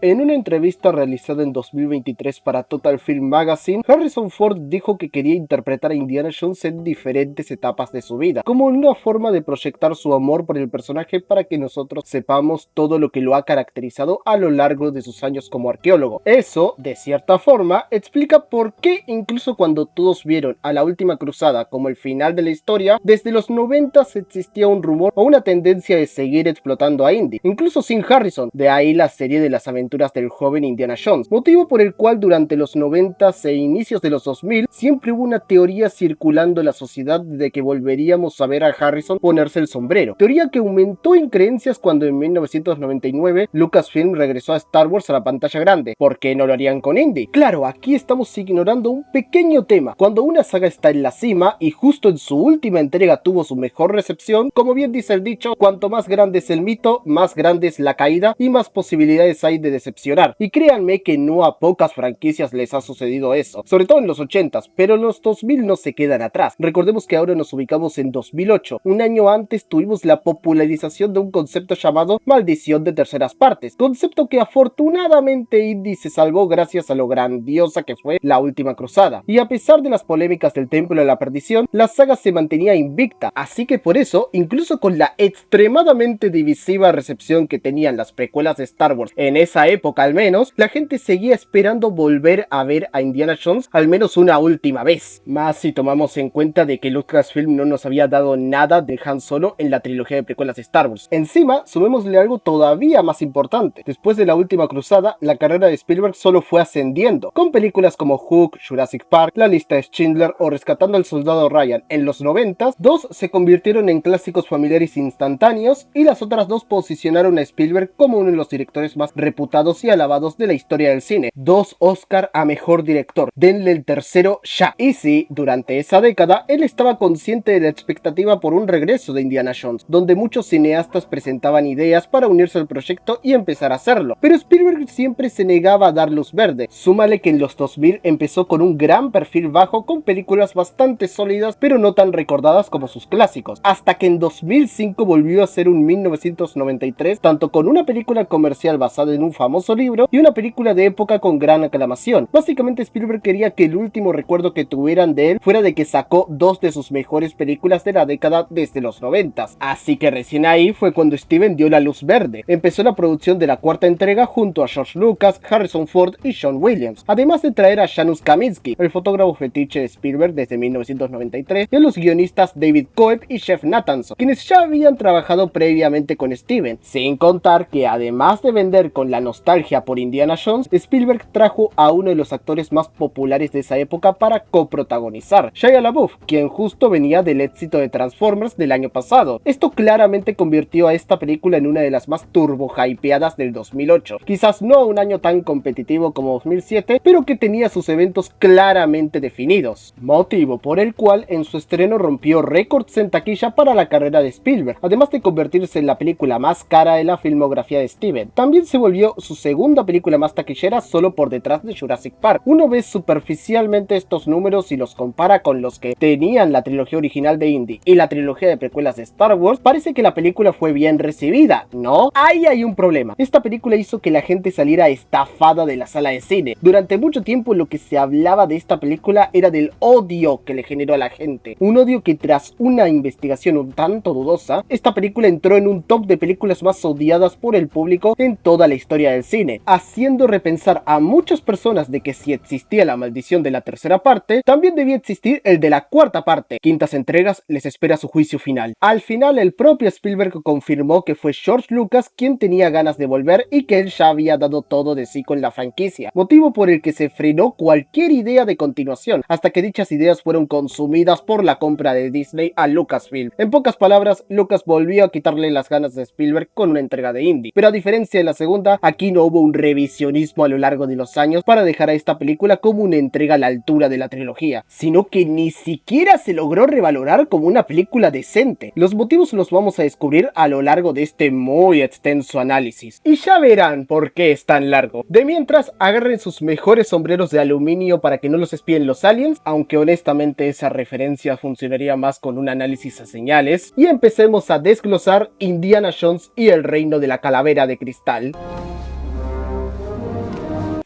En una entrevista realizada en 2023 para Total Film Magazine, Harrison Ford dijo que quería interpretar a Indiana Jones en diferentes etapas de su vida, como una forma de proyectar su amor por el personaje para que nosotros sepamos todo lo que lo ha caracterizado a lo largo de sus años como arqueólogo. Eso, de cierta forma, explica por qué incluso cuando todos vieron a La Última Cruzada como el final de la historia, desde los 90 existía un rumor o una tendencia de seguir explotando a Indy, incluso sin Harrison. De ahí la serie de las aventuras del joven Indiana Jones, motivo por el cual durante los 90 e inicios de los 2000 siempre hubo una teoría circulando en la sociedad de que volveríamos a ver a Harrison ponerse el sombrero, teoría que aumentó en creencias cuando en 1999 Lucasfilm regresó a Star Wars a la pantalla grande. ¿Por qué no lo harían con Indy? Claro, aquí estamos ignorando un pequeño tema. Cuando una saga está en la cima y justo en su última entrega tuvo su mejor recepción, como bien dice el dicho, cuanto más grande es el mito, más grande es la caída y más posibilidades hay de decepcionar. Y créanme que no a pocas franquicias les ha sucedido eso, sobre todo en los 80s, pero los 2000 no se quedan atrás. Recordemos que ahora nos ubicamos en 2008, un año antes tuvimos la popularización de un concepto llamado maldición de terceras partes, concepto que afortunadamente Indy se salvó gracias a lo grandiosa que fue La Última Cruzada. Y a pesar de las polémicas del Templo de la Perdición, la saga se mantenía invicta, así que por eso, incluso con la extremadamente divisiva recepción que tenían las precuelas de Star Wars en esa época al menos, la gente seguía esperando volver a ver a Indiana Jones al menos una última vez. Más si tomamos en cuenta de que Lucasfilm no nos había dado nada de Han Solo en la trilogía de precuelas de Star Wars. Encima, sumémosle algo todavía más importante. Después de La Última Cruzada, la carrera de Spielberg solo fue ascendiendo, con películas como Hook, Jurassic Park, La Lista de Schindler o Rescatando al Soldado Ryan en los 90s, dos se convirtieron en clásicos familiares instantáneos y las otras dos posicionaron a Spielberg como uno de los directores más reputados y alabados de la historia del cine. 2 Oscar a Mejor Director, denle el tercero ya. Y sí, durante esa década, él estaba consciente de la expectativa por un regreso de Indiana Jones, donde muchos cineastas presentaban ideas para unirse al proyecto y empezar a hacerlo, pero Spielberg siempre se negaba a dar luz verde. Súmale que en los 2000 empezó con un gran perfil bajo, con películas bastante sólidas pero no tan recordadas como sus clásicos, hasta que en 2005 volvió a hacer un 1993, tanto con una película comercial basada en un famoso libro y una película de época con gran aclamación. Básicamente Spielberg quería que el último recuerdo que tuvieran de él fuera de que sacó dos de sus mejores películas de la década desde los 90s, así que recién ahí fue cuando Steven dio la luz verde. Empezó la producción de la cuarta entrega junto a George Lucas, Harrison Ford y John Williams, además de traer a Janusz Kaminski, el fotógrafo fetiche de Spielberg desde 1993, y a los guionistas David Coeb y Jeff Nathanson, quienes ya habían trabajado previamente con Steven, sin contar que además de vender con la nostalgia por Indiana Jones, Spielberg trajo a uno de los actores más populares de esa época para coprotagonizar, Shia LaBeouf, quien justo venía del éxito de Transformers del año pasado. Esto claramente convirtió a esta película en una de las más turbo hypeadas del 2008, quizás no un año tan competitivo como 2007, pero que tenía sus eventos claramente definidos, motivo por el cual en su estreno rompió récords en taquilla para la carrera de Spielberg, además de convertirse en la película más cara de la filmografía de Steven. También se volvió su segunda película más taquillera, solo por detrás de Jurassic Park. Uno ve superficialmente estos números y los compara con los que tenían la trilogía original de Indy y la trilogía de precuelas de Star Wars, parece que la película fue bien recibida, ¿no? Ahí hay un problema. Esta película hizo que la gente saliera estafada de la sala de cine. Durante mucho tiempo lo que se hablaba de esta película era del odio que le generó a la gente, un odio que tras una investigación un tanto dudosa, esta película entró en un top de películas más odiadas por el público en toda la historia del cine, haciendo repensar a muchas personas de que si existía la maldición de la tercera parte, también debía existir el de la cuarta parte. Quintas entregas les espera su juicio final. Al final el propio Spielberg confirmó que fue George Lucas quien tenía ganas de volver y que él ya había dado todo de sí con la franquicia, motivo por el que se frenó cualquier idea de continuación, hasta que dichas ideas fueron consumidas por la compra de Disney a Lucasfilm. En pocas palabras, Lucas volvió a quitarle las ganas de Spielberg con una entrega de Indy, pero a diferencia de la segunda, aquí no hubo un revisionismo a lo largo de los años para dejar a esta película como una entrega a la altura de la trilogía, sino que ni siquiera se logró revalorar como una película decente. Los motivos los vamos a descubrir a lo largo de este muy extenso análisis, y ya verán por qué es tan largo. De mientras, agarren sus mejores sombreros de aluminio para que no los espíen los aliens, aunque honestamente esa referencia funcionaría más con un análisis a señales, y empecemos a desglosar Indiana Jones y el reino de la calavera de cristal.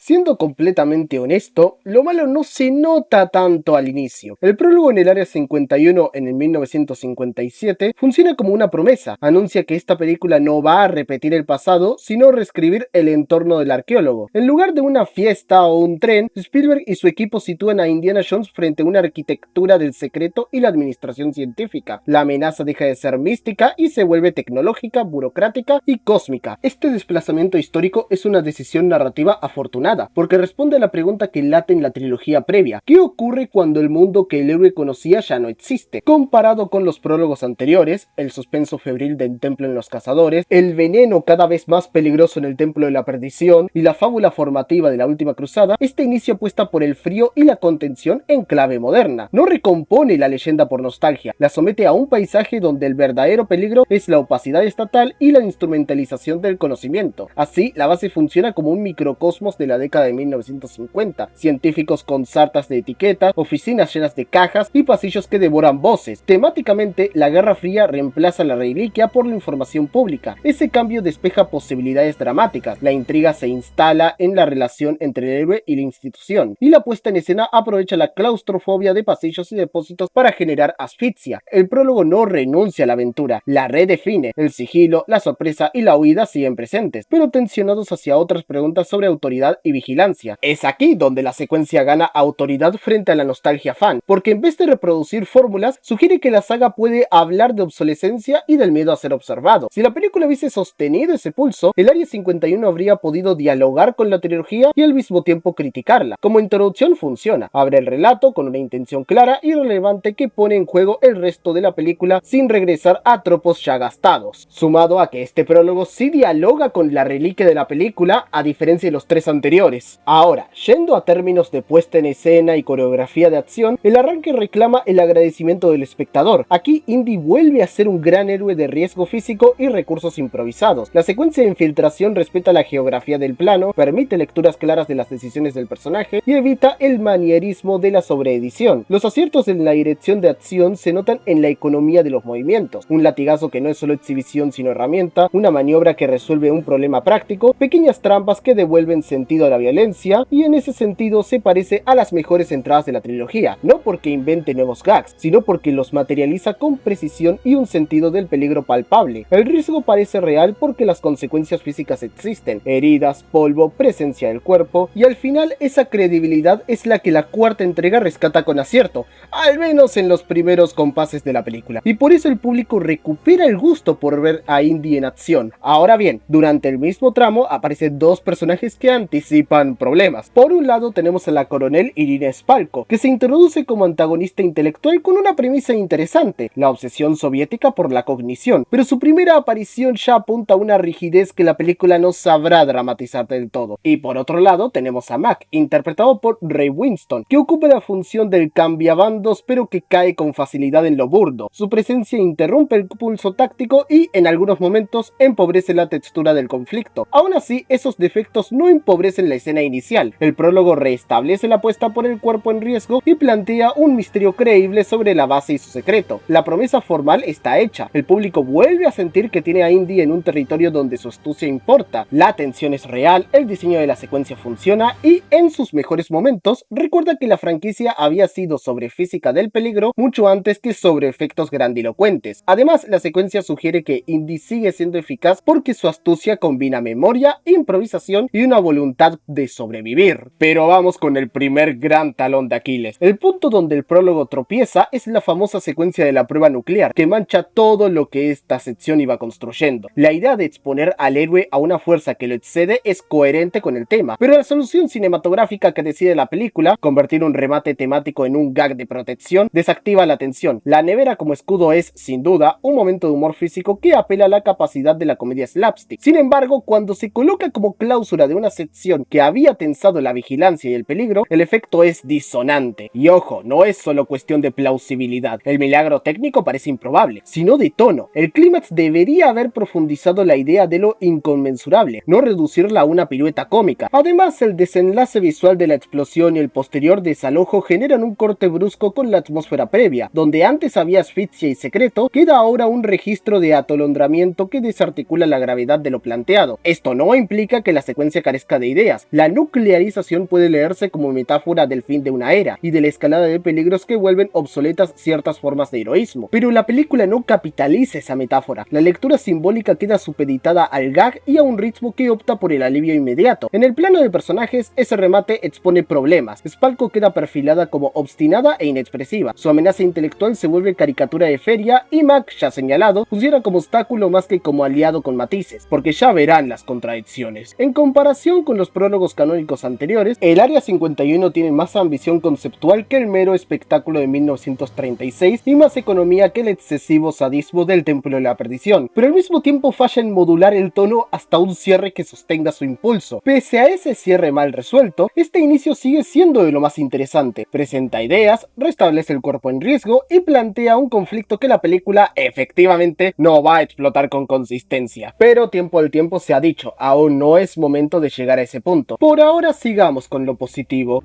Siendo completamente honesto, lo malo no se nota tanto al inicio. El prólogo en el Área 51 en el 1957 funciona como una promesa. Anuncia que esta película no va a repetir el pasado, sino reescribir el entorno del arqueólogo. En lugar de una fiesta o un tren, Spielberg y su equipo sitúan a Indiana Jones frente a una arquitectura del secreto y la administración científica. La amenaza deja de ser mística y se vuelve tecnológica, burocrática y cósmica. Este desplazamiento histórico es una decisión narrativa afortunada, porque responde a la pregunta que late en la trilogía previa: ¿qué ocurre cuando el mundo que el héroe conocía ya no existe? Comparado con los prólogos anteriores, el suspenso febril del templo en los cazadores, el veneno cada vez más peligroso en el templo de la perdición y la fábula formativa de la última cruzada, este inicio apuesta por el frío y la contención en clave moderna. No recompone la leyenda por nostalgia, la somete a un paisaje donde el verdadero peligro es la opacidad estatal y la instrumentalización del conocimiento. Así, la base funciona como un microcosmos de la década de 1950, científicos con sartas de etiquetas, oficinas llenas de cajas y pasillos que devoran voces. Temáticamente, la Guerra Fría reemplaza la reliquia por la información pública. Ese cambio despeja posibilidades dramáticas, la intriga se instala en la relación entre el héroe y la institución, y la puesta en escena aprovecha la claustrofobia de pasillos y depósitos para generar asfixia. El prólogo no renuncia a la aventura, la redefine. El sigilo, la sorpresa y la huida siguen presentes, pero tensionados hacia otras preguntas sobre autoridad y vigilancia. Es aquí donde la secuencia gana autoridad frente a la nostalgia fan, porque en vez de reproducir fórmulas, sugiere que la saga puede hablar de obsolescencia y del miedo a ser observado. Si la película hubiese sostenido ese pulso, el Área 51 habría podido dialogar con la trilogía y al mismo tiempo criticarla. Como introducción funciona, abre el relato con una intención clara y relevante que pone en juego el resto de la película sin regresar a tropos ya gastados. Sumado a que este prólogo sí dialoga con la reliquia de la película, a diferencia de los tres anteriores. Ahora, yendo a términos de puesta en escena y coreografía de acción, el arranque reclama el agradecimiento del espectador. Aquí Indy vuelve a ser un gran héroe de riesgo físico y recursos improvisados. La secuencia de infiltración respeta la geografía del plano, permite lecturas claras de las decisiones del personaje y evita el manierismo de la sobreedición. Los aciertos en la dirección de acción se notan en la economía de los movimientos, un latigazo que no es solo exhibición sino herramienta, una maniobra que resuelve un problema práctico, pequeñas trampas que devuelven sentido a la violencia, y en ese sentido se parece a las mejores entradas de la trilogía, no porque invente nuevos gags, sino porque los materializa con precisión y un sentido del peligro palpable. El riesgo parece real porque las consecuencias físicas existen, heridas, polvo, presencia del cuerpo, y al final esa credibilidad es la que la cuarta entrega rescata con acierto, al menos en los primeros compases de la película, y por eso el público recupera el gusto por ver a Indy en acción. Ahora bien, durante el mismo tramo aparecen dos personajes que anticipan problemas. Por un lado tenemos a la coronel Irina Spalko, que se introduce como antagonista intelectual con una premisa interesante, la obsesión soviética por la cognición, pero su primera aparición ya apunta a una rigidez que la película no sabrá dramatizar del todo. Y por otro lado tenemos a Mac, interpretado por Ray Winston, que ocupa la función del cambiabandos pero que cae con facilidad en lo burdo. Su presencia interrumpe el pulso táctico y en algunos momentos empobrece la textura del conflicto. Aún así, esos defectos no empobrecen la escena inicial. El prólogo restablece la apuesta por el cuerpo en riesgo y plantea un misterio creíble sobre la base y su secreto. La promesa formal está hecha, el público vuelve a sentir que tiene a Indy en un territorio donde su astucia importa, la tensión es real, el diseño de la secuencia funciona y, en sus mejores momentos, recuerda que la franquicia había sido sobre física del peligro mucho antes que sobre efectos grandilocuentes. Además, la secuencia sugiere que Indy sigue siendo eficaz porque su astucia combina memoria, improvisación y una voluntad de sobrevivir. Pero vamos con el primer gran talón de Aquiles. El punto donde el prólogo tropieza es la famosa secuencia de la prueba nuclear, que mancha todo lo que esta sección iba construyendo. La idea de exponer al héroe a una fuerza que lo excede es coherente con el tema, pero la solución cinematográfica que decide la película, convertir un remate temático en un gag de protección, desactiva la tensión. La nevera como escudo es, sin duda, un momento de humor físico que apela a la capacidad de la comedia slapstick. Sin embargo, cuando se coloca como cláusula de una sección que había tensado la vigilancia y el peligro, el efecto es disonante. Y ojo, no es solo cuestión de plausibilidad. El milagro técnico parece improbable, sino de tono. El clímax debería haber profundizado la idea de lo inconmensurable, no reducirla a una pirueta cómica. Además, el desenlace visual de la explosión y el posterior desalojo generan un corte brusco con la atmósfera previa. Donde antes había asfixia y secreto, queda ahora un registro de atolondramiento que desarticula la gravedad de lo planteado. Esto no implica que la secuencia carezca de ideas, ideas. La nuclearización puede leerse como metáfora del fin de una era y de la escalada de peligros que vuelven obsoletas ciertas formas de heroísmo. Pero la película no capitaliza esa metáfora. La lectura simbólica queda supeditada al gag y a un ritmo que opta por el alivio inmediato. En el plano de personajes, ese remate expone problemas. Spalko queda perfilada como obstinada e inexpresiva. Su amenaza intelectual se vuelve caricatura de feria y Mac, ya señalado, funciona como obstáculo más que como aliado con matices, porque ya verán las contradicciones. En comparación con los prólogos canónicos anteriores, el Área 51 tiene más ambición conceptual que el mero espectáculo de 1936 y más economía que el excesivo sadismo del Templo de la Perdición, pero al mismo tiempo falla en modular el tono hasta un cierre que sostenga su impulso. Pese a ese cierre mal resuelto, este inicio sigue siendo de lo más interesante. Presenta ideas, restablece el cuerpo en riesgo y plantea un conflicto que la película efectivamente no va a explotar con consistencia. Pero tiempo al tiempo se ha dicho, aún no es momento de llegar a ese punto. Por ahora sigamos con lo positivo.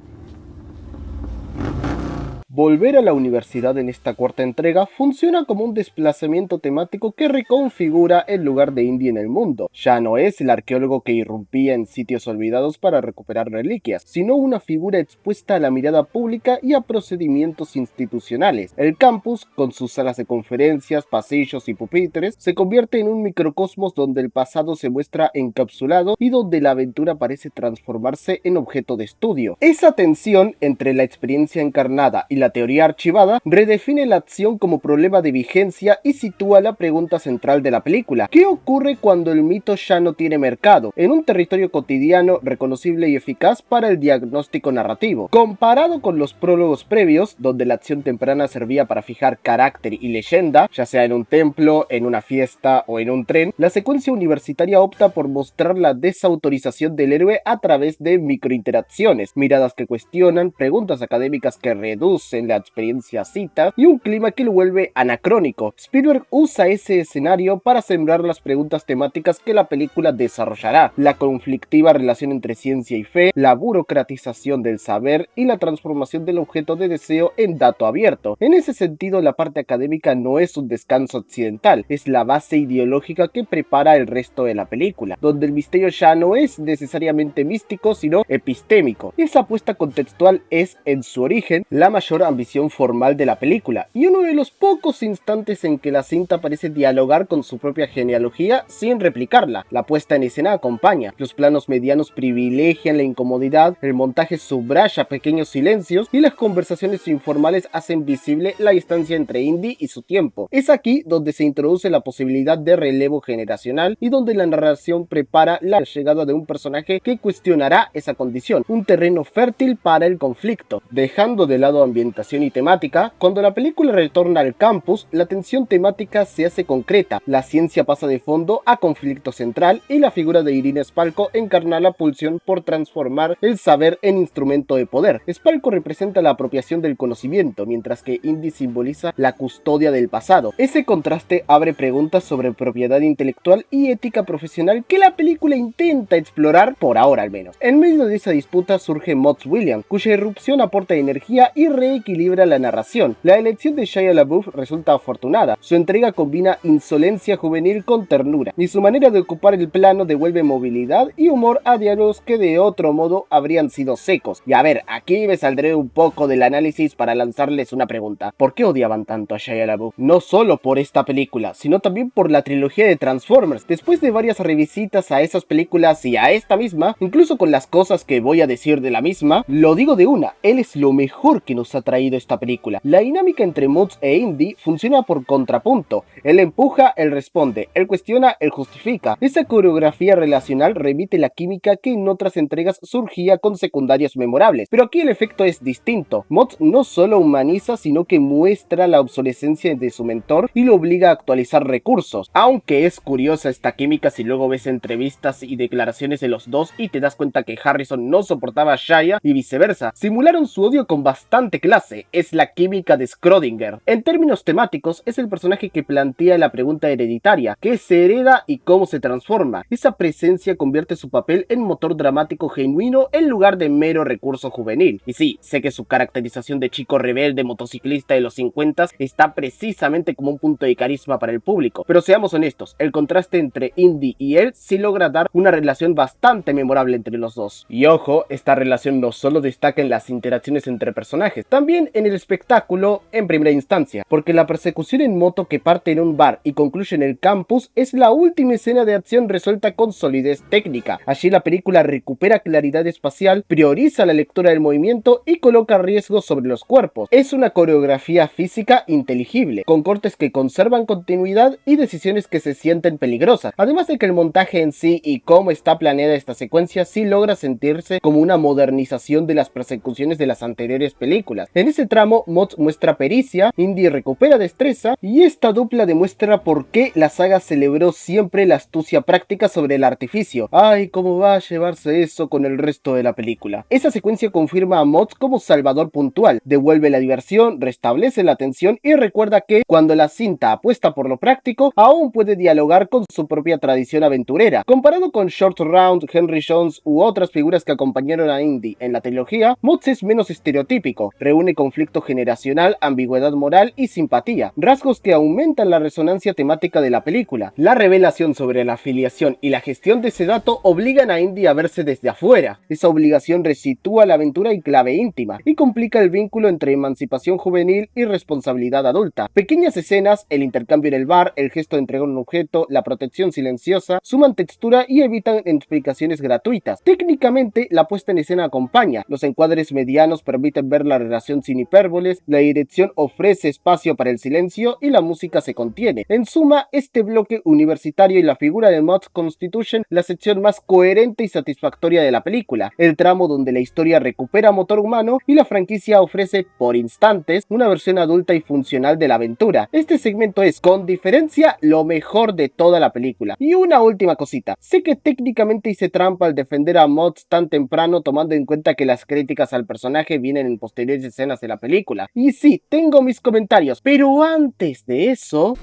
Volver a la universidad en esta cuarta entrega funciona como un desplazamiento temático que reconfigura el lugar de Indy en el mundo. Ya no es el arqueólogo que irrumpía en sitios olvidados para recuperar reliquias, sino una figura expuesta a la mirada pública y a procedimientos institucionales. El campus, con sus salas de conferencias, pasillos y pupitres, se convierte en un microcosmos donde el pasado se muestra encapsulado y donde la aventura parece transformarse en objeto de estudio. Esa tensión entre la experiencia encarnada y la teoría archivada redefine la acción como problema de vigencia y sitúa la pregunta central de la película: ¿qué ocurre cuando el mito ya no tiene mercado? En un territorio cotidiano reconocible y eficaz para el diagnóstico narrativo. Comparado con los prólogos previos, donde la acción temprana servía para fijar carácter y leyenda, ya sea en un templo, en una fiesta o en un tren, la secuencia universitaria opta por mostrar la desautorización del héroe a través de microinteracciones, miradas que cuestionan, preguntas académicas que reducen la experiencia cita y un clima que lo vuelve anacrónico. Spielberg usa ese escenario para sembrar las preguntas temáticas que la película desarrollará: la conflictiva relación entre ciencia y fe, la burocratización del saber y la transformación del objeto de deseo en dato abierto. En ese sentido, la parte académica no es un descanso accidental, es la base ideológica que prepara el resto de la película, donde el misterio ya no es necesariamente místico, sino epistémico. Esa apuesta contextual es, en su origen, la mayor ambición formal de la película, y uno de los pocos instantes en que la cinta parece dialogar con su propia genealogía sin replicarla. La puesta en escena acompaña, los planos medianos privilegian la incomodidad, el montaje subraya pequeños silencios y las conversaciones informales hacen visible la distancia entre Indy y su tiempo. Es aquí donde se introduce la posibilidad de relevo generacional y donde la narración prepara la llegada de un personaje que cuestionará esa condición, un terreno fértil para el conflicto. Dejando de lado ambientación y temática, cuando la película retorna al campus, la tensión temática se hace concreta, la ciencia pasa de fondo a conflicto central y la figura de Irina Spalko encarna la pulsión por transformar el saber en instrumento de poder. Spalko representa la apropiación del conocimiento, mientras que Indy simboliza la custodia del pasado. Ese contraste abre preguntas sobre propiedad intelectual y ética profesional que la película intenta explorar, por ahora al menos. En medio de esa disputa surge Mott Williams, cuya irrupción aporta energía y reequilibra la narración. La elección de Shia LaBeouf resulta afortunada. Su entrega combina insolencia juvenil con ternura, y su manera de ocupar el plano devuelve movilidad y humor a diálogos que de otro modo habrían sido secos. Y a ver, aquí me saldré un poco del análisis para lanzarles una pregunta: ¿por qué odiaban tanto a Shia LaBeouf? No solo por esta película, sino también por la trilogía de Transformers. Después de varias revisitas a esas películas y a esta misma, incluso con las cosas que voy a decir de la misma, lo digo de una: él es lo mejor que nos ha traído esta película. La dinámica entre Mutz e Indy funciona por contrapunto. Él empuja, él responde, él cuestiona, él justifica. Esa coreografía relacional remite la química que en otras entregas surgía con secundarios memorables, pero aquí el efecto es distinto. Mutz no solo humaniza, sino que muestra la obsolescencia de su mentor y lo obliga a actualizar recursos. Aunque es curiosa esta química si luego ves entrevistas y declaraciones de los dos y te das cuenta que Harrison no soportaba a Shia y viceversa. Simularon su odio con bastante clase. frase es la química de Schrödinger. En términos temáticos, es el personaje que plantea la pregunta hereditaria, qué se hereda y cómo se transforma. Esa presencia convierte su papel en motor dramático genuino en lugar de mero recurso juvenil. Y sí, sé que su caracterización de chico rebelde motociclista de los 50 está precisamente como un punto de carisma para el público, pero seamos honestos, el contraste entre Indy y él sí logra dar una relación bastante memorable entre los dos. Y ojo, esta relación no solo destaca en las interacciones entre personajes, también en el espectáculo en primera instancia, porque la persecución en moto que parte en un bar y concluye en el campus es la última escena de acción resuelta con solidez técnica. Allí la película recupera claridad espacial, prioriza la lectura del movimiento y coloca riesgos sobre los cuerpos. Es una coreografía física inteligible, con cortes que conservan continuidad y decisiones que se sienten peligrosas, además de que el montaje en sí y cómo está planeada esta secuencia sí logra sentirse como una modernización de las persecuciones de las anteriores películas. En ese tramo, Motz muestra pericia, Indy recupera destreza y esta dupla demuestra por qué la saga celebró siempre la astucia práctica sobre el artificio. Ay, cómo va a llevarse eso con el resto de la película. Esa secuencia confirma a Motz como salvador puntual, devuelve la diversión, restablece la tensión y recuerda que cuando la cinta apuesta por lo práctico, aún puede dialogar con su propia tradición aventurera. Comparado con Short Round, Henry Jones u otras figuras que acompañaron a Indy en la trilogía, Motz es menos estereotípico, reúne conflicto generacional, ambigüedad moral y simpatía, rasgos que aumentan la resonancia temática de la película. La revelación sobre la afiliación y la gestión de ese dato obligan a Indy a verse desde afuera. Esa obligación resitúa la aventura en clave íntima y complica el vínculo entre emancipación juvenil y responsabilidad adulta. Pequeñas escenas, el intercambio en el bar, el gesto de entregar un objeto, la protección silenciosa, suman textura y evitan explicaciones gratuitas. Técnicamente, la puesta en escena acompaña. Los encuadres medianos permiten ver la relación sin hipérboles, la dirección ofrece espacio para el silencio y la música se contiene. En suma, este bloque universitario y la figura de Motz constituyen la sección más coherente y satisfactoria de la película, el tramo donde la historia recupera motor humano y la franquicia ofrece, por instantes, una versión adulta y funcional de la aventura. Este segmento es, con diferencia, lo mejor de toda la película. Y una última cosita, sé que técnicamente hice trampa al defender a Motz tan temprano, tomando en cuenta que las críticas al personaje vienen en posteriores escenas de la película. Y sí, tengo mis comentarios, pero antes de eso...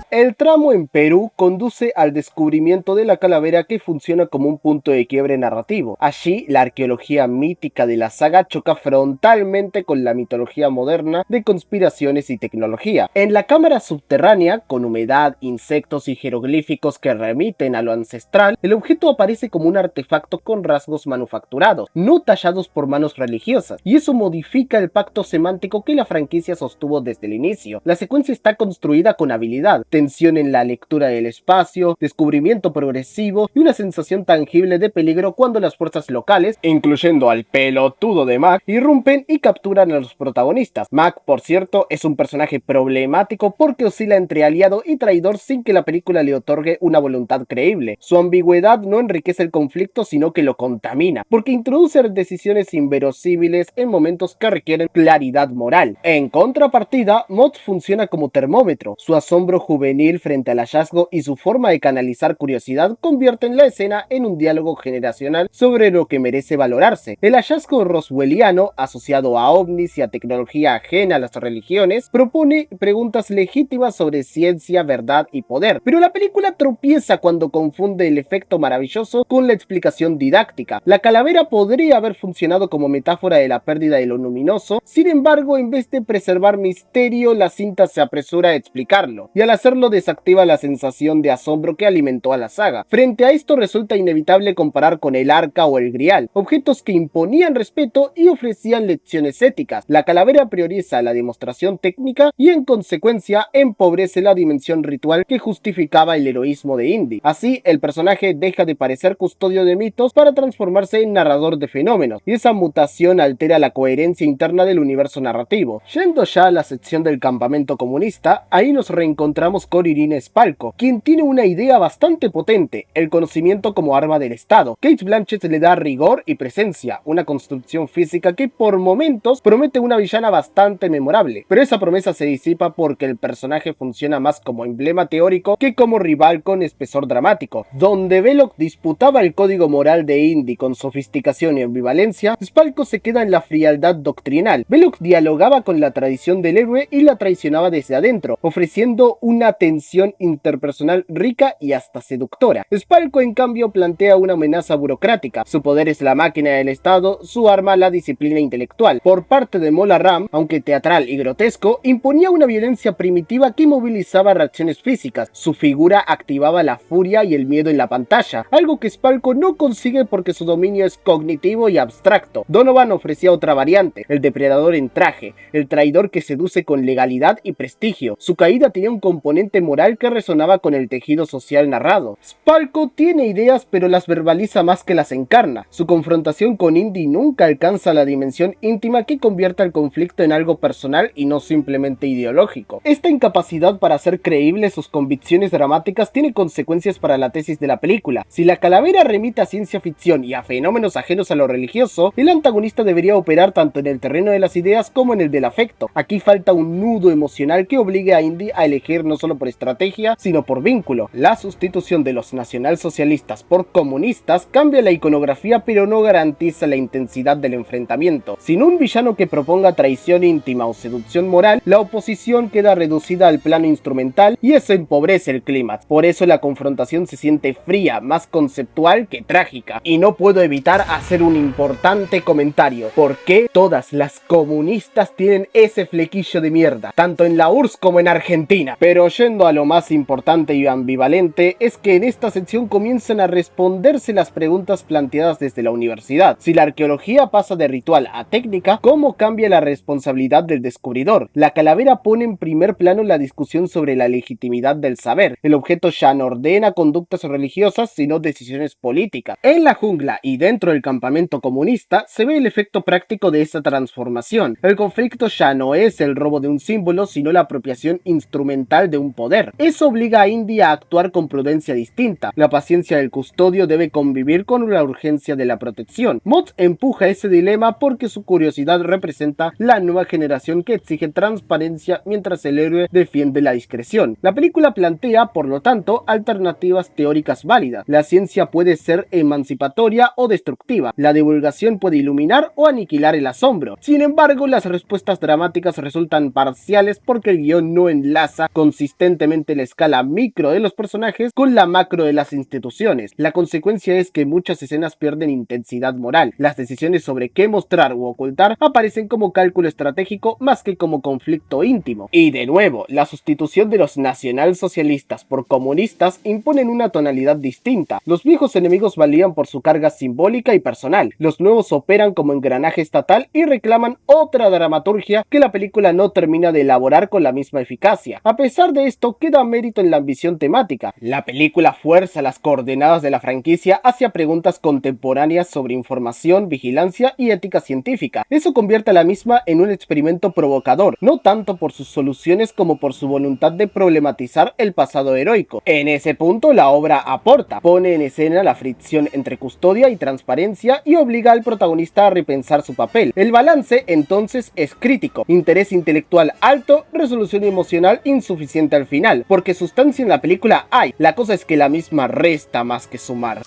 El tramo en Perú conduce al descubrimiento de la calavera que funciona como un punto de quiebre narrativo. Allí, la arqueología mítica de la saga choca frontalmente con la mitología moderna de conspiraciones y tecnología. En la cámara subterránea, con humedad, insectos y jeroglíficos que remiten a lo ancestral, el objeto aparece como un artefacto con rasgos manufacturados, no tallados por manos religiosas, y eso modifica el pacto semántico que la franquicia sostuvo desde el inicio. La secuencia está construida con habilidad, tensión en la lectura del espacio, descubrimiento progresivo y una sensación tangible de peligro cuando las fuerzas locales, incluyendo al pelotudo de Mac, irrumpen y capturan a los protagonistas. Mac, por cierto, es un personaje problemático porque oscila entre aliado y traidor sin que la película le otorgue una voluntad creíble. Su ambigüedad no enriquece el conflicto, sino que lo contamina, porque introduce decisiones inverosímiles en momentos que requieren claridad moral. En contrapartida, Motz funciona como termómetro. Su asombro juvenil frente al hallazgo y su forma de canalizar curiosidad convierten la escena en un diálogo generacional sobre lo que merece valorarse. El hallazgo roswelliano, asociado a ovnis y a tecnología ajena a las religiones, propone preguntas legítimas sobre ciencia, verdad y poder, pero la película tropieza cuando confunde el efecto maravilloso con la explicación didáctica. La calavera podría haber funcionado como metáfora de la pérdida de lo luminoso, sin embargo, en vez de preservar misterio, la cinta se apresura a explicarlo, y al hacerlo desactiva la sensación de asombro que alimentó a la saga. Frente a esto resulta inevitable comparar con el Arca o el Grial, objetos que imponían respeto y ofrecían lecciones éticas. La calavera prioriza la demostración técnica y en consecuencia empobrece la dimensión ritual que justificaba el heroísmo de Indy. Así, el personaje deja de parecer custodio de mitos para transformarse en narrador de fenómenos, y esa mutación altera la coherencia interna del universo narrativo. Yendo ya a la sección del campamento comunista, ahí nos reencontramos con Irina Spalko, quien tiene una idea bastante potente: el conocimiento como arma del Estado. Cate Blanchett le da rigor y presencia, una construcción física que por momentos promete una villana bastante memorable, pero esa promesa se disipa porque el personaje funciona más como emblema teórico que como rival con espesor dramático. Donde Belloq disputaba el código moral de Indy con sofisticación y ambivalencia, Spalko se queda en la frialdad doctrinal. Belloq dialogaba con la tradición del héroe y la traicionaba desde adentro, ofreciendo una tensión interpersonal rica y hasta seductora. Spalko, en cambio, plantea una amenaza burocrática: su poder es la máquina del Estado, su arma la disciplina intelectual. Por parte de Mola Ram, aunque teatral y grotesco, imponía una violencia primitiva que movilizaba reacciones físicas. Su figura activaba la furia y el miedo en la pantalla, algo que Spalko no consigue porque su dominio es cognitivo y abstracto. Donovan ofrecía otra variante: el depredador en traje, el traidor que seduce con legalidad y prestigio. Su caída tenía un componente moral que resonaba con el tejido social narrado. Spalko tiene ideas, pero las verbaliza más que las encarna. Su confrontación con Indy nunca alcanza la dimensión íntima que convierta el conflicto en algo personal y no simplemente ideológico. Esta incapacidad para hacer creíbles sus convicciones dramáticas tiene consecuencias para la tesis de la película. Si la calavera remite a ciencia ficción y a fenómenos ajenos a lo religioso, el antagonista debería operar tanto en el terreno de las ideas como en el del afecto. Aquí falta un nudo emocional que obligue a Indy a elegir no solo por estrategia, sino por vínculo. La sustitución de los nacionalsocialistas por comunistas cambia la iconografía, pero no garantiza la intensidad del enfrentamiento. Sin un villano que proponga traición íntima o seducción moral, la oposición queda reducida al plano instrumental y eso empobrece el clímax. Por eso la confrontación se siente fría, más conceptual que trágica. Y no puedo evitar hacer un importante comentario: ¿por qué todas las comunistas tienen ese flequillo de mierda, tanto en la URSS como en Argentina? Pero yendo a lo más importante y ambivalente, es que en esta sección comienzan a responderse las preguntas planteadas desde la universidad. Si la arqueología pasa de ritual a técnica, ¿cómo cambia la responsabilidad del descubridor? La calavera pone en primer plano la discusión sobre la legitimidad del saber. El objeto ya no ordena conductas religiosas, sino decisiones políticas. En la jungla y dentro del campamento comunista se ve el efecto práctico de esa transformación. El conflicto ya no es el robo de un símbolo, sino la apropiación instrumental de un poder. Eso obliga a Indy a actuar con prudencia distinta. La paciencia del custodio debe convivir con la urgencia de la protección. Mott empuja ese dilema porque su curiosidad representa la nueva generación que exige transparencia mientras el héroe defiende la discreción. La película plantea, por lo tanto, alternativas teóricas válidas. La ciencia puede ser emancipatoria o destructiva. La divulgación puede iluminar o aniquilar el asombro. Sin embargo, las respuestas dramáticas resultan parciales porque el guión no enlaza consistentemente la escala micro de los personajes con la macro de las instituciones. La consecuencia es que muchas escenas pierden intensidad moral. Las decisiones sobre qué mostrar u ocultar aparecen como cálculo estratégico más que como conflicto íntimo. Y de nuevo, la sustitución de los nacionalsocialistas por comunistas imponen una tonalidad distinta. Los viejos enemigos valían por su carga simbólica y personal. Los nuevos operan como engranaje estatal y reclaman otra dramaturgia que la película no termina de elaborar con la misma eficacia. A pesar de esto, queda mérito en la ambición temática. La película fuerza las coordenadas de la franquicia hacia preguntas contemporáneas sobre información, vigilancia y ética científica. Eso convierte a la misma en un experimento provocador, no tanto por sus soluciones como por su voluntad de problematizar el pasado heroico. En ese punto, la obra aporta, pone en escena la fricción entre custodia y transparencia y obliga al protagonista a repensar su papel. El balance, entonces, es crítico: interés intelectual alto, resolución emocional insuficiente al final, porque sustancia en la película hay. La cosa es que la misma resta más que sumar.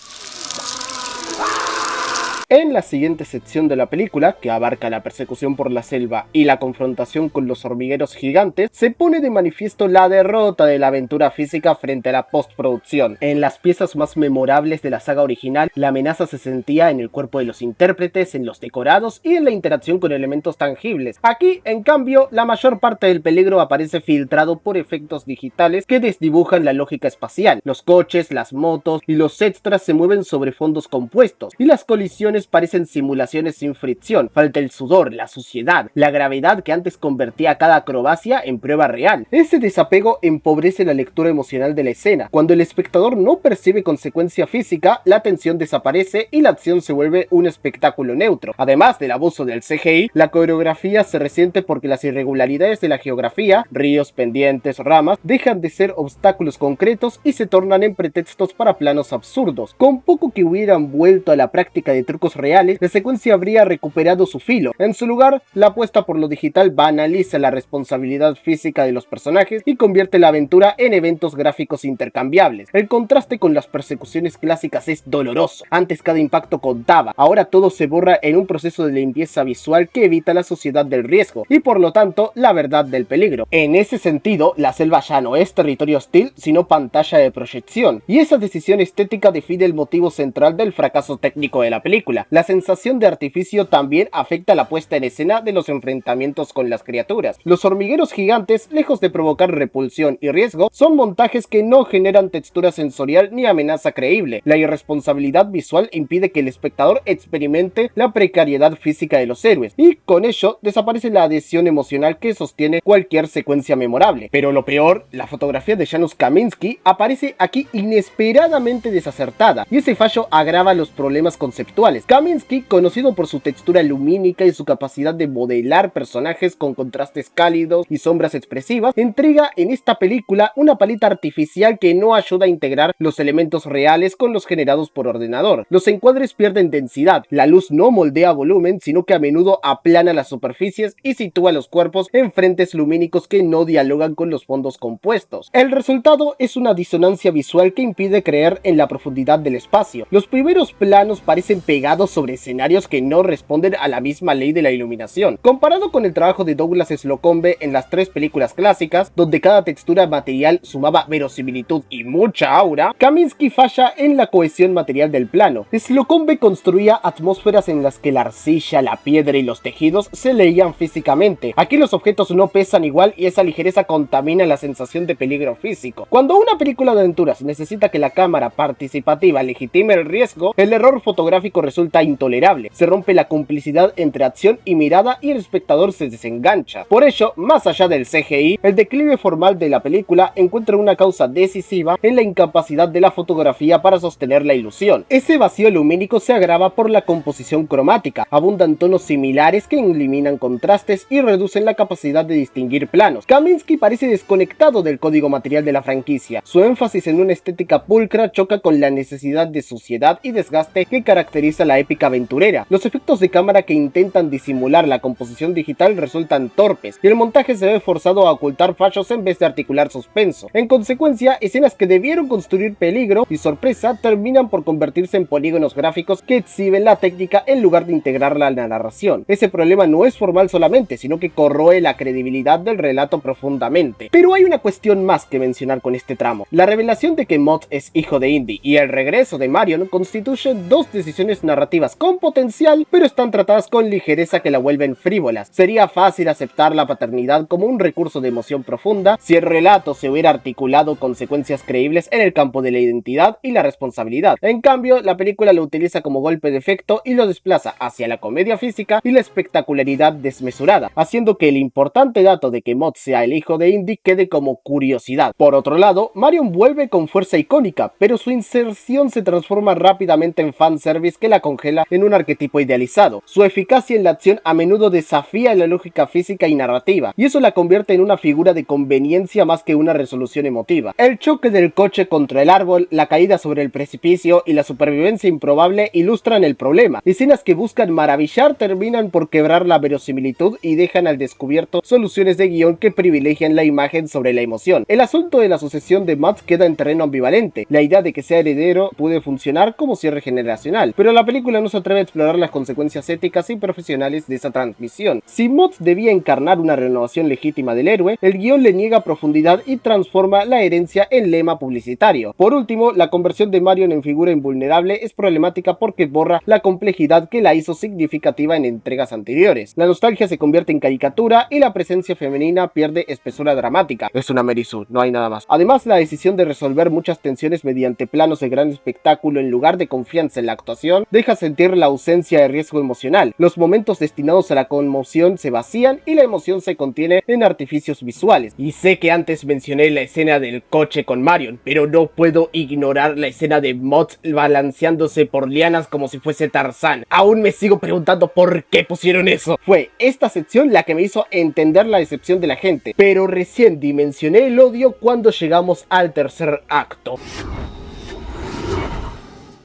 En la siguiente sección de la película, que abarca la persecución por la selva y la confrontación con los hormigueros gigantes, se pone de manifiesto la derrota de la aventura física frente a la postproducción. En las piezas más memorables de la saga original, la amenaza se sentía en el cuerpo de los intérpretes, en los decorados y en la interacción con elementos tangibles. Aquí, en cambio, la mayor parte del peligro aparece filtrado por efectos digitales que desdibujan la lógica espacial. Los coches, las motos y los extras se mueven sobre fondos compuestos, y las colisiones animaciones parecen simulaciones sin fricción, falta el sudor, la suciedad, la gravedad que antes convertía cada acrobacia en prueba real. Ese desapego empobrece la lectura emocional de la escena. Cuando el espectador no percibe consecuencia física, la tensión desaparece y la acción se vuelve un espectáculo neutro. Además del abuso del CGI, la coreografía se resiente porque las irregularidades de la geografía, ríos, pendientes, ramas, dejan de ser obstáculos concretos y se tornan en pretextos para planos absurdos. Con poco que hubieran vuelto a la práctica de trucos reales, la secuencia habría recuperado su filo. En su lugar, la apuesta por lo digital banaliza la responsabilidad física de los personajes y convierte la aventura en eventos gráficos intercambiables. El contraste con las persecuciones clásicas es doloroso. Antes cada impacto contaba, ahora todo se borra en un proceso de limpieza visual que evita la sociedad del riesgo y por lo tanto la verdad del peligro. En ese sentido, la selva ya no es territorio hostil, sino pantalla de proyección, y esa decisión estética define el motivo central del fracaso técnico de la película. La sensación de artificio también afecta la puesta en escena de los enfrentamientos con las criaturas. Los hormigueros gigantes, lejos de provocar repulsión y riesgo, son montajes que no generan textura sensorial ni amenaza creíble. La irresponsabilidad visual impide que el espectador experimente la precariedad física de los héroes, y con ello desaparece la adhesión emocional que sostiene cualquier secuencia memorable. Pero lo peor, la fotografía de Janusz Kaminski aparece aquí inesperadamente desacertada, y ese fallo agrava los problemas conceptuales. Kaminski, conocido por su textura lumínica y su capacidad de modelar personajes con contrastes cálidos y sombras expresivas, entrega en esta película una paleta artificial que no ayuda a integrar los elementos reales con los generados por ordenador. Los encuadres pierden densidad, la luz no moldea volumen, sino que a menudo aplana las superficies y sitúa los cuerpos en frentes lumínicos que no dialogan con los fondos compuestos. El resultado es una disonancia visual que impide creer en la profundidad del espacio. Los primeros planos parecen pegados sobre escenarios que no responden a la misma ley de la iluminación. Comparado con el trabajo de Douglas Slocombe en las tres películas clásicas, donde cada textura material sumaba verosimilitud y mucha aura, Kaminski falla en la cohesión material del plano. Slocombe construía atmósferas en las que la arcilla, la piedra y los tejidos se leían físicamente. Aquí los objetos no pesan igual y esa ligereza contamina la sensación de peligro físico. Cuando una película de aventuras necesita que la cámara participativa legitime el riesgo, el error fotográfico resulta intolerable. Se rompe la complicidad entre acción y mirada y el espectador se desengancha. Por ello, más allá del CGI, el declive formal de la película encuentra una causa decisiva en la incapacidad de la fotografía para sostener la ilusión. Ese vacío lumínico se agrava por la composición cromática. Abundan tonos similares que eliminan contrastes y reducen la capacidad de distinguir planos. Kaminski parece desconectado del código material de la franquicia. Su énfasis en una estética pulcra choca con la necesidad de suciedad y desgaste que caracteriza la épica aventurera. Los efectos de cámara que intentan disimular la composición digital resultan torpes, y el montaje se ve forzado a ocultar fallos en vez de articular suspenso. En consecuencia, escenas que debieron construir peligro y sorpresa terminan por convertirse en polígonos gráficos que exhiben la técnica en lugar de integrarla a la narración. Ese problema no es formal solamente, sino que corroe la credibilidad del relato profundamente. Pero hay una cuestión más que mencionar con este tramo. La revelación de que Mott es hijo de Indy y el regreso de Marion constituyen dos decisiones narrativas con potencial, pero están tratadas con ligereza que la vuelven frívolas. Sería fácil aceptar la paternidad como un recurso de emoción profunda si el relato se hubiera articulado con secuencias creíbles en el campo de la identidad y la responsabilidad. En cambio, la película lo utiliza como golpe de efecto y lo desplaza hacia la comedia física y la espectacularidad desmesurada, haciendo que el importante dato de que Mott sea el hijo de Indy quede como curiosidad. Por otro lado, Marion vuelve con fuerza icónica, pero su inserción se transforma rápidamente en fanservice que la congela en un arquetipo idealizado. Su eficacia en la acción a menudo desafía la lógica física y narrativa, y eso la convierte en una figura de conveniencia más que una resolución emotiva. El choque del coche contra el árbol, la caída sobre el precipicio y la supervivencia improbable ilustran el problema. Escenas que buscan maravillar terminan por quebrar la verosimilitud y dejan al descubierto soluciones de guión que privilegian la imagen sobre la emoción. El asunto de la sucesión de Matt queda en terreno ambivalente. La idea de que sea heredero puede funcionar como cierre generacional, pero la película no se atreve a explorar las consecuencias éticas y profesionales de esa transmisión. Si Matt debía encarnar una renovación legítima del héroe, el guión le niega profundidad y transforma la herencia en lema publicitario. Por último, la conversión de Marion en figura invulnerable es problemática porque borra la complejidad que la hizo significativa en entregas anteriores. La nostalgia se convierte en caricatura y la presencia femenina pierde espesura dramática. Es una Mary Sue, no hay nada más. Además, la decisión de resolver muchas tensiones mediante planos de gran espectáculo en lugar de confianza en la actuación deja deja sentir la ausencia de riesgo emocional. Los momentos destinados a la conmoción se vacían y la emoción se contiene en artificios visuales. Y sé que antes mencioné la escena del coche con Marion, pero no puedo ignorar la escena de Mott balanceándose por lianas como si fuese Tarzán. Aún me sigo preguntando por qué pusieron eso. Fue esta sección la que me hizo entender la decepción de la gente, pero recién dimensioné el odio cuando llegamos al tercer acto.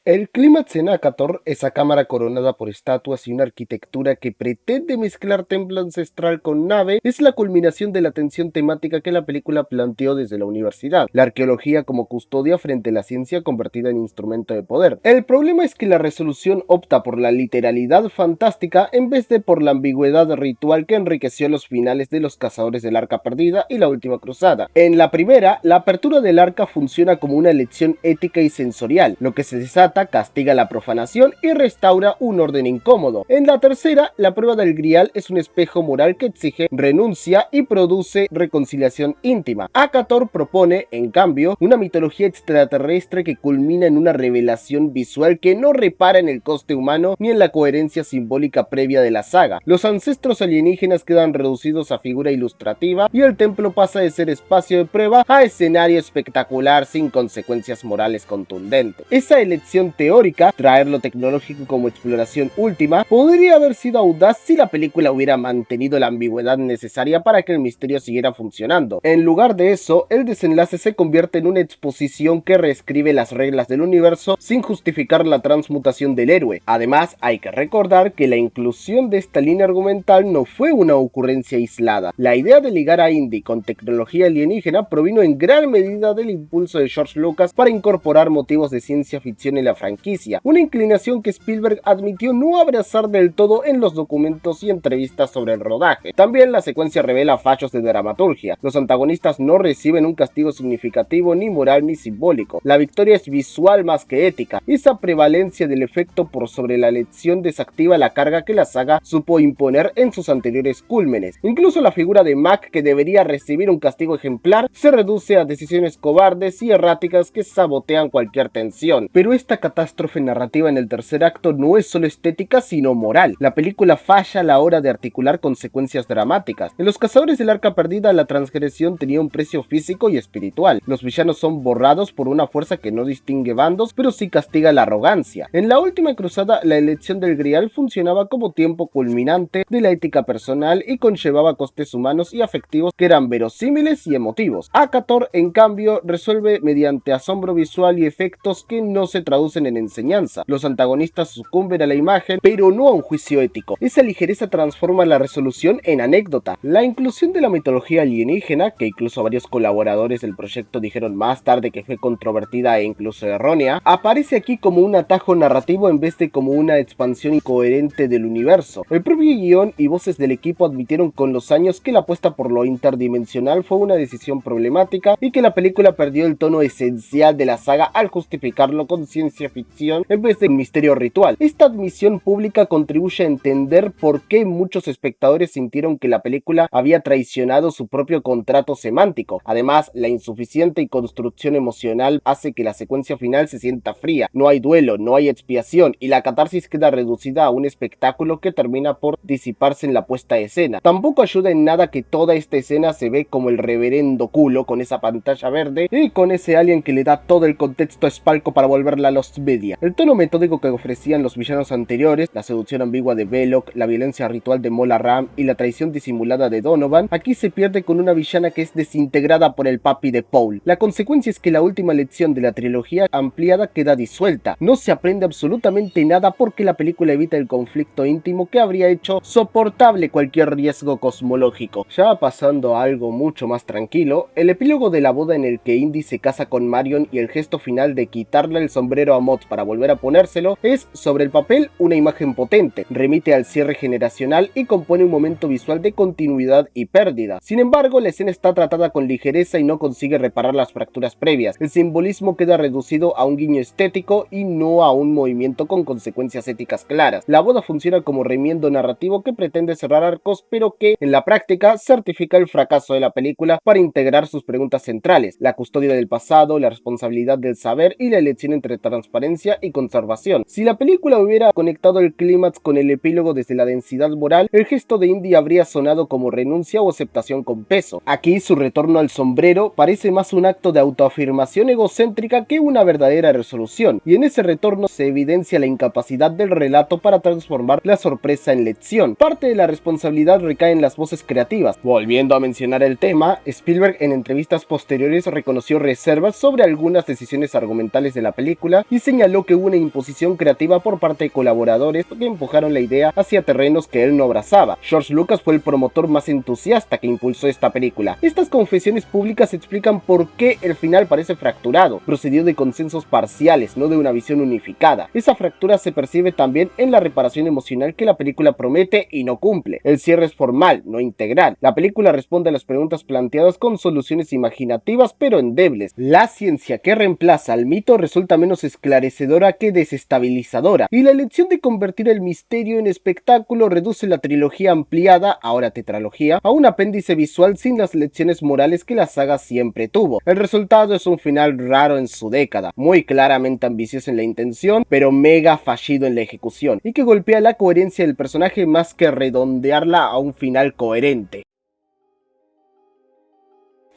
El clímax en ACOTAR, esa cámara coronada por estatuas y una arquitectura que pretende mezclar templo ancestral con nave, es la culminación de la tensión temática que la película planteó desde la universidad, la arqueología como custodia frente a la ciencia convertida en instrumento de poder. El problema es que la resolución opta por la literalidad fantástica en vez de por la ambigüedad ritual que enriqueció los finales de Los Cazadores del Arca Perdida y La Última Cruzada. En la primera, la apertura del arca funciona como una lección ética y sensorial, lo que se desata castiga la profanación y restaura un orden incómodo. En la tercera, la prueba del grial es un espejo moral que exige renuncia y produce reconciliación íntima. ACOTAR propone, en cambio, una mitología extraterrestre que culmina en una revelación visual que no repara en el coste humano ni en la coherencia simbólica previa de la saga. Los ancestros alienígenas quedan reducidos a figura ilustrativa y el templo pasa de ser espacio de prueba a escenario espectacular sin consecuencias morales contundentes. Esa elección teórica, traer lo tecnológico como exploración última, podría haber sido audaz si la película hubiera mantenido la ambigüedad necesaria para que el misterio siguiera funcionando. En lugar de eso, el desenlace se convierte en una exposición que reescribe las reglas del universo sin justificar la transmutación del héroe. Además, hay que recordar que la inclusión de esta línea argumental no fue una ocurrencia aislada. La idea de ligar a Indy con tecnología alienígena provino en gran medida del impulso de George Lucas para incorporar motivos de ciencia ficción en la franquicia, una inclinación que Spielberg admitió no abrazar del todo en los documentos y entrevistas sobre el rodaje. También la secuencia revela fallos de dramaturgia. Los antagonistas no reciben un castigo significativo ni moral ni simbólico. La victoria es visual más que ética. Esa prevalencia del efecto por sobre la lección desactiva la carga que la saga supo imponer en sus anteriores cúlmenes. Incluso la figura de Mac, que debería recibir un castigo ejemplar, se reduce a decisiones cobardes y erráticas que sabotean cualquier tensión. Pero esta catástrofe narrativa en el tercer acto no es solo estética sino moral. La película falla a la hora de articular consecuencias dramáticas. En Los Cazadores del Arca Perdida la transgresión tenía un precio físico y espiritual. Los villanos son borrados por una fuerza que no distingue bandos, pero sí castiga la arrogancia. En La Última Cruzada la elección del grial funcionaba como tiempo culminante de la ética personal y conllevaba costes humanos y afectivos que eran verosímiles y emotivos. ACOTAR, en cambio, resuelve mediante asombro visual y efectos que no se traducen en enseñanza. Los antagonistas sucumben a la imagen, pero no a un juicio ético. Esa ligereza transforma la resolución en anécdota. La inclusión de la mitología alienígena, que incluso varios colaboradores del proyecto dijeron más tarde que fue controvertida e incluso errónea, aparece aquí como un atajo narrativo en vez de como una expansión incoherente del universo. El propio guión y voces del equipo admitieron con los años que la apuesta por lo interdimensional fue una decisión problemática y que la película perdió el tono esencial de la saga al justificarlo con ciencia ficción en vez de un misterio ritual. Esta admisión pública contribuye a entender por qué muchos espectadores sintieron que la película había traicionado su propio contrato semántico. Además, la insuficiente construcción emocional hace que la secuencia final se sienta fría. No hay duelo, no hay expiación y la catarsis queda reducida a un espectáculo que termina por disiparse en la puesta de escena. Tampoco ayuda en nada que toda esta escena se ve como el reverendo culo con esa pantalla verde y con ese alien que le da todo el contexto a Spalco para volverla a Lost Media. El tono metódico que ofrecían los villanos anteriores, la seducción ambigua de Belloc, la violencia ritual de Mola Ram y la traición disimulada de Donovan, aquí se pierde con una villana que es desintegrada por el papi de Paul. La consecuencia es que la última lección de la trilogía ampliada queda disuelta. No se aprende absolutamente nada porque la película evita el conflicto íntimo que habría hecho soportable cualquier riesgo cosmológico. Ya pasando a algo mucho más tranquilo, el epílogo de la boda en el que Indy se casa con Marion y el gesto final de quitarle el sombrero a Mott para volver a ponérselo es, sobre el papel, una imagen potente, remite al cierre generacional y compone un momento visual de continuidad y pérdida. Sin embargo, la escena está tratada con ligereza y no consigue reparar las fracturas previas. El simbolismo queda reducido a un guiño estético y no a un movimiento con consecuencias éticas claras. La boda funciona como remiendo narrativo que pretende cerrar arcos, pero que, en la práctica, certifica el fracaso de la película para integrar sus preguntas centrales: la custodia del pasado, la responsabilidad del saber y la elección entre transformación transparencia y conservación. Si la película hubiera conectado el clímax con el epílogo desde la densidad moral, el gesto de Indy habría sonado como renuncia o aceptación con peso. Aquí su retorno al sombrero parece más un acto de autoafirmación egocéntrica que una verdadera resolución, y en ese retorno se evidencia la incapacidad del relato para transformar la sorpresa en lección. Parte de la responsabilidad recae en las voces creativas. Volviendo a mencionar el tema, Spielberg en entrevistas posteriores reconoció reservas sobre algunas decisiones argumentales de la película y señaló que hubo una imposición creativa por parte de colaboradores que empujaron la idea hacia terrenos que él no abrazaba. George Lucas fue el promotor más entusiasta que impulsó esta película. Estas confesiones públicas explican por qué el final parece fracturado. Procedió de consensos parciales, no de una visión unificada. Esa fractura se percibe también en la reparación emocional que la película promete y no cumple. El cierre es formal, no integral. La película responde a las preguntas planteadas con soluciones imaginativas pero endebles. La ciencia que reemplaza al mito resulta menos esclarecedora que desestabilizadora, y la elección de convertir el misterio en espectáculo reduce la trilogía ampliada, ahora tetralogía, a un apéndice visual sin las lecciones morales que la saga siempre tuvo. El resultado es un final raro en su década, muy claramente ambicioso en la intención, pero mega fallido en la ejecución, y que golpea la coherencia del personaje más que redondearla a un final coherente.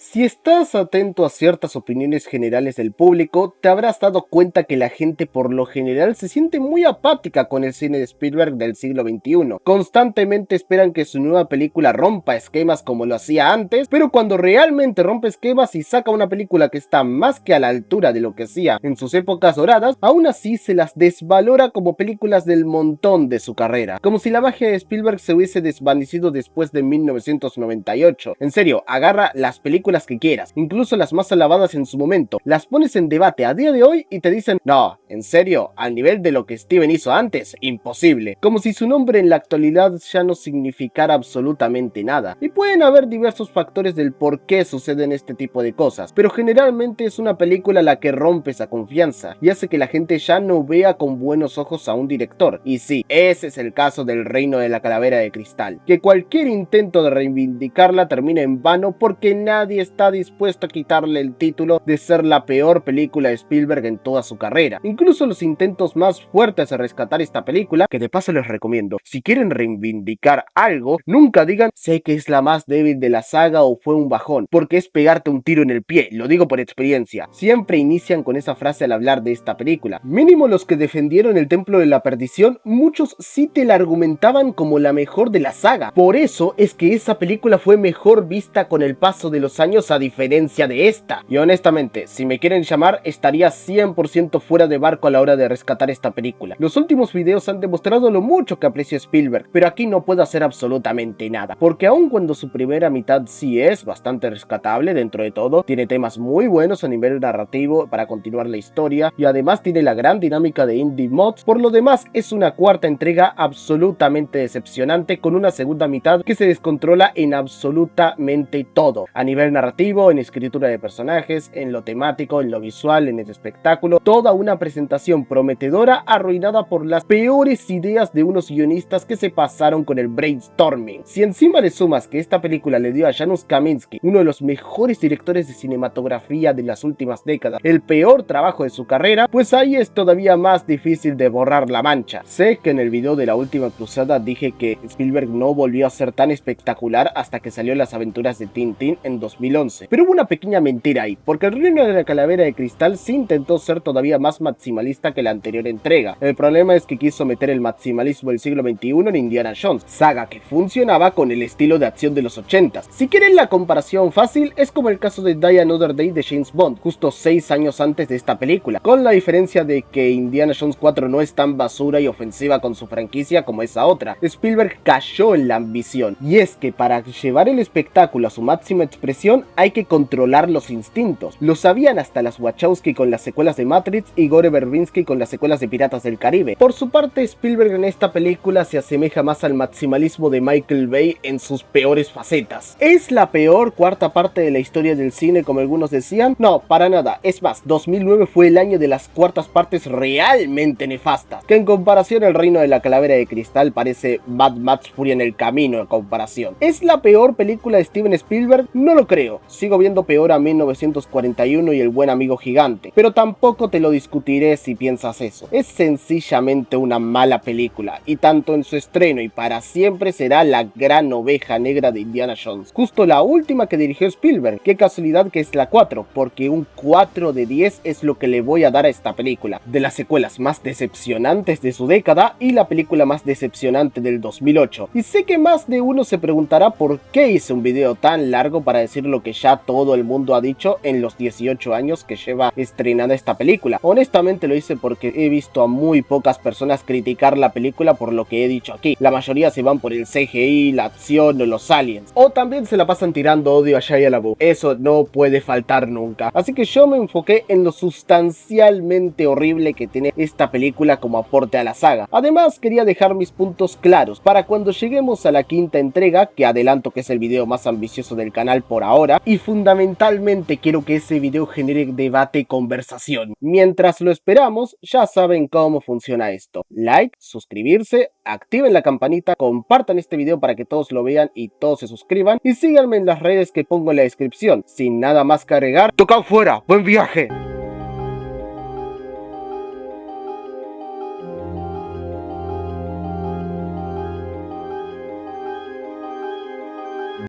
Si estás atento a ciertas opiniones generales del público, te habrás dado cuenta que la gente por lo general se siente muy apática con el cine de Spielberg del siglo XXI. Constantemente esperan que su nueva película rompa esquemas como lo hacía antes, pero cuando realmente rompe esquemas y saca una película que está más que a la altura de lo que hacía en sus épocas doradas, aún así se las desvalora como películas del montón de su carrera, como si la magia de Spielberg se hubiese desvanecido después de 1998. En serio, agarra las películas que quieras, incluso las más alabadas en su momento, las pones en debate a día de hoy y te dicen, no, en serio, al nivel de lo que Steven hizo antes, imposible, como si su nombre en la actualidad ya no significara absolutamente nada. Y pueden haber diversos factores del por qué suceden este tipo de cosas, pero generalmente es una película la que rompe esa confianza y hace que la gente ya no vea con buenos ojos a un director. Y sí, ese es el caso del Reino de la Calavera de Cristal, que cualquier intento de reivindicarla termina en vano porque nadie está dispuesto a quitarle el título de ser la peor película de Spielberg en toda su carrera. Incluso los intentos más fuertes de rescatar esta película, que de paso les recomiendo, si quieren reivindicar algo, nunca digan sé que es la más débil de la saga o fue un bajón, porque es pegarte un tiro en el pie, lo digo por experiencia. Siempre inician con esa frase al hablar de esta película. Mínimo los que defendieron El Templo de la Perdición, muchos sí te la argumentaban como la mejor de la saga. Por eso es que esa película fue mejor vista con el paso de los años a diferencia de esta. Y honestamente, si me quieren llamar, estaría 100% fuera de barco a la hora de rescatar esta película. Los últimos videos han demostrado lo mucho que aprecio Spielberg, pero aquí no puedo hacer absolutamente nada, porque aun cuando su primera mitad sí es bastante rescatable dentro de todo, tiene temas muy buenos a nivel narrativo para continuar la historia, y además tiene la gran dinámica de Indie Mods. Por lo demás, es una cuarta entrega absolutamente decepcionante, con una segunda mitad que se descontrola en absolutamente todo, a nivel narrativo, en escritura de personajes, en lo temático, en lo visual, en el espectáculo. Toda una presentación prometedora arruinada por las peores ideas de unos guionistas que se pasaron con el brainstorming. Si encima le sumas que esta película le dio a Janusz Kaminski, uno de los mejores directores de cinematografía de las últimas décadas, el peor trabajo de su carrera, pues ahí es todavía más difícil de borrar la mancha. Sé que en el video de La Última Cruzada dije que Spielberg no volvió a ser tan espectacular hasta que salió Las Aventuras de Tintín en 2011. Pero hubo una pequeña mentira ahí, porque el Reino de la Calavera de Cristal sí intentó ser todavía más maximalista que la anterior entrega. El problema es que quiso meter el maximalismo del siglo XXI en Indiana Jones, saga que funcionaba con el estilo de acción de los 80s. Si quieren la comparación fácil, es como el caso de Die Another Day de James Bond, justo 6 años antes de esta película, con la diferencia de que Indiana Jones 4 no es tan basura y ofensiva con su franquicia como esa otra. Spielberg cayó en la ambición, y es que para llevar el espectáculo a su máxima expresión hay que controlar los instintos. Lo sabían hasta las Wachowski con las secuelas de Matrix y Gore Verbinski con las secuelas de Piratas del Caribe. Por su parte, Spielberg en esta película se asemeja más al maximalismo de Michael Bay en sus peores facetas. ¿Es la peor cuarta parte de la historia del cine como algunos decían? No, para nada. Es más, 2009 fue el año de las cuartas partes realmente nefastas, que en comparación El Reino de la Calavera de Cristal parece Mad Max Furia en el Camino en comparación. ¿Es la peor película de Steven Spielberg? No lo creo. feo. Sigo viendo peor a 1941 y El buen amigo gigante, pero tampoco te lo discutiré si piensas eso. Es sencillamente una mala película, y tanto en su estreno y para siempre será la gran oveja negra de Indiana Jones. Justo la última que dirigió Spielberg, qué casualidad que es la 4, porque un 4 de 10 es lo que le voy a dar a esta película. De las secuelas más decepcionantes de su década y la película más decepcionante del 2008. Y sé que más de uno se preguntará por qué hice un video tan largo para decir lo que ya todo el mundo ha dicho en los 18 años que lleva estrenada esta película. Honestamente lo hice porque he visto a muy pocas personas criticar la película por lo que he dicho aquí. La mayoría se van por el CGI, la acción o los aliens. O también se la pasan tirando odio a Shia LaBeouf. Eso no puede faltar nunca. Así que yo me enfoqué en lo sustancialmente horrible que tiene esta película como aporte a la saga. Además quería dejar mis puntos claros para cuando lleguemos a la quinta entrega, que adelanto que es el video más ambicioso del canal por ahora, y fundamentalmente quiero que ese video genere debate y conversación. Mientras lo esperamos, ya saben cómo funciona esto. Like, suscribirse, activen la campanita, compartan este video para que todos lo vean y todos se suscriban, y síganme en las redes que pongo en la descripción. Sin nada más que agregar, ¡toca fuera! ¡Buen viaje!